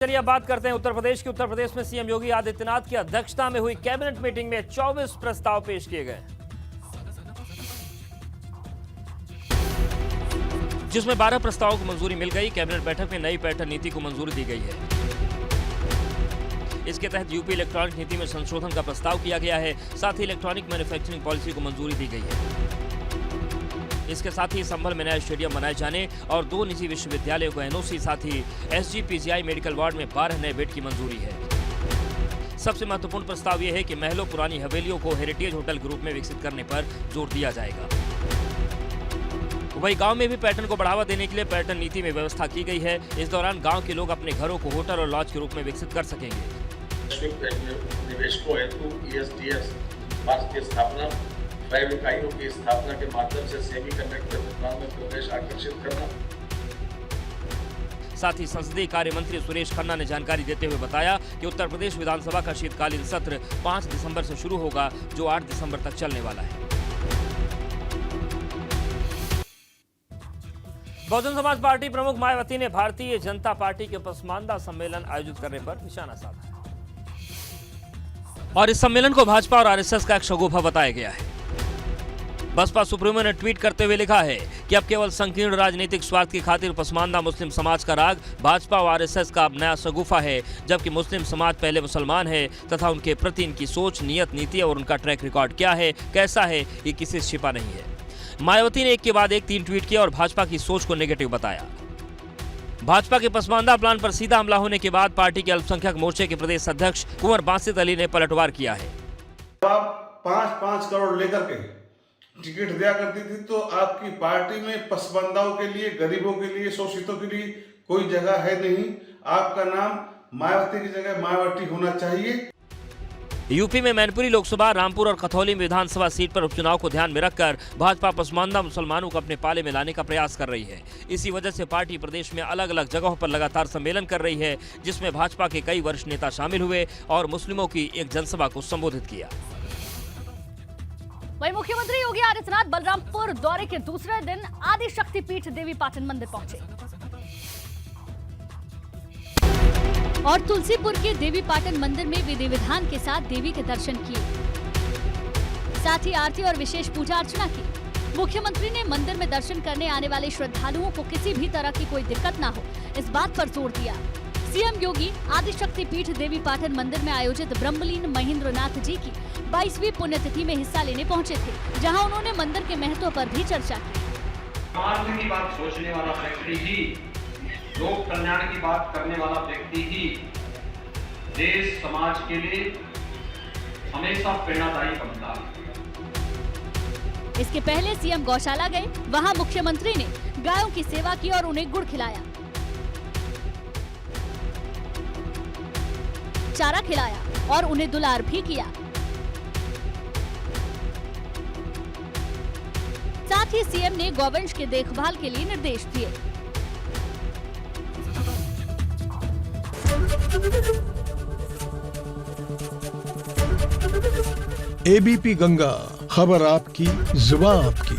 चलिए अब बात करते हैं उत्तर प्रदेश की। उत्तर प्रदेश में सीएम योगी आदित्यनाथ की अध्यक्षता में हुई कैबिनेट मीटिंग में 24 प्रस्ताव पेश किए गए, जिसमें 12 प्रस्तावों को मंजूरी मिल गई। कैबिनेट बैठक में नई पैटर्न नीति को मंजूरी दी गई है। इसके तहत यूपी इलेक्ट्रॉनिक नीति में संशोधन का प्रस्ताव किया गया है। साथ ही इलेक्ट्रॉनिक मैन्युफैक्चरिंग पॉलिसी को मंजूरी दी गई है। इसके साथ ही संभल में नया स्टेडियम बनाए जाने और 2 निजी विश्वविद्यालयों को एनओसी, साथ ही एसजीपीजीआई मेडिकल वार्ड में 12 नए बेड की मंजूरी है। सबसे महत्वपूर्ण प्रस्ताव यह है कि महलों पुरानी हवेलियों को हेरिटेज होटल के रूप में विकसित करने पर जोर दिया जाएगा। वहीं गांव में भी पर्यटन को बढ़ावा देने के लिए पर्यटन नीति में व्यवस्था की गई है। इस दौरान गांव के लोग अपने घरों को होटल और लॉज के रूप में विकसित कर सकेंगे। निवेशकों हेतु ESDS पार्क की स्थापना, 5 इकाइयों की स्थापना के माध्यम से सेमी कंडक्टर दुकान में प्रवेश आकर्षित करना। साथ ही संसदीय कार्य मंत्री सुरेश खन्ना ने जानकारी देते हुए बताया कि उत्तर प्रदेश विधानसभा का शीतकालीन सत्र 5 दिसंबर से शुरू होगा, जो 8 दिसंबर तक चलने वाला है। बहुजन समाज पार्टी प्रमुख मायावती ने भारतीय जनता पार्टी के पसमानदा सम्मेलन आयोजित करने पर निशाना साधा और इस सम्मेलन को भाजपा और आरएसएस का एक शगुफा बताया गया है। बसपा सुप्रीमो ने ट्वीट करते हुए लिखा है कि अब केवल संकीर्ण राजनीतिक स्वार्थ की खातिर पसमानदा मुस्लिम समाज का राग भाजपा और आरएसएस का अब नया शगुफा है, जबकि मुस्लिम समाज पहले मुसलमान है तथा उनके प्रति इनकी सोच, नियत, नीति और उनका ट्रैक रिकॉर्ड क्या है, कैसा है, ये किसी से छिपा नहीं है। मायावती ने एक के बाद एक 3 ट्वीट किया और भाजपा की सोच को नेगेटिव बताया। भाजपा के पसमानदा प्लान पर सीधा हमला होने के बाद पार्टी के अल्पसंख्यक मोर्चे के प्रदेश अध्यक्ष कुंवर बासित अली ने पलटवार किया है। आप 5-5 करोड़ लेकर के टिकट दिया करती थी तो आपकी पार्टी में पसमानदाओं के लिए, गरीबों के लिए, शोषितों के लिए कोई जगह है नहीं। आपका नाम मायावती की जगह मायावती होना चाहिए। यूपी में मैनपुरी लोकसभा, रामपुर और कथौली में विधानसभा सीट पर उपचुनाव को ध्यान में रखकर भाजपा पसमानदा मुसलमानों को अपने पाले में लाने का प्रयास कर रही है। इसी वजह से पार्टी प्रदेश में अलग अलग जगहों पर लगातार सम्मेलन कर रही है, जिसमें भाजपा के कई वरिष्ठ नेता शामिल हुए और मुस्लिमों की एक जनसभा को संबोधित किया। वहीं मुख्यमंत्री योगी आदित्यनाथ बलरामपुर दौरे के दूसरे दिन आदि शक्तिपीठ देवी पाटन मंदिर पहुंचे और तुलसीपुर के देवी पाटन मंदिर में विधि विधान के साथ देवी के दर्शन किए, साथ ही आरती और विशेष पूजा अर्चना की। मुख्यमंत्री ने मंदिर में दर्शन करने आने वाले श्रद्धालुओं को किसी भी तरह की कोई दिक्कत न हो, इस बात पर जोर दिया। सीएम योगी आदि शक्तिपीठ देवी पाटन मंदिर में आयोजित ब्रह्मलीन महेंद्रनाथ जी की 22वीं पुण्यतिथि में हिस्सा लेने पहुंचे थे, जहां उन्होंने मंदिर के महत्व पर भी चर्चा की। समाज की बात सोचने वाला व्यक्ति ही, लोक कल्याण की बात करने वाला व्यक्ति ही देश समाज के लिए हमेशा प्रेरणादायी बनता है। इसके पहले सीएम गौशाला गए, वहां मुख्यमंत्री ने गायों की सेवा की और उन्हें गुड़ खिलाया, चारा खिलाया और उन्हें दुलार भी किया। साथ ही सीएम ने गौवंश के देखभाल के लिए निर्देश दिए। एबीपी गंगा, खबर आपकी, जुबान आपकी।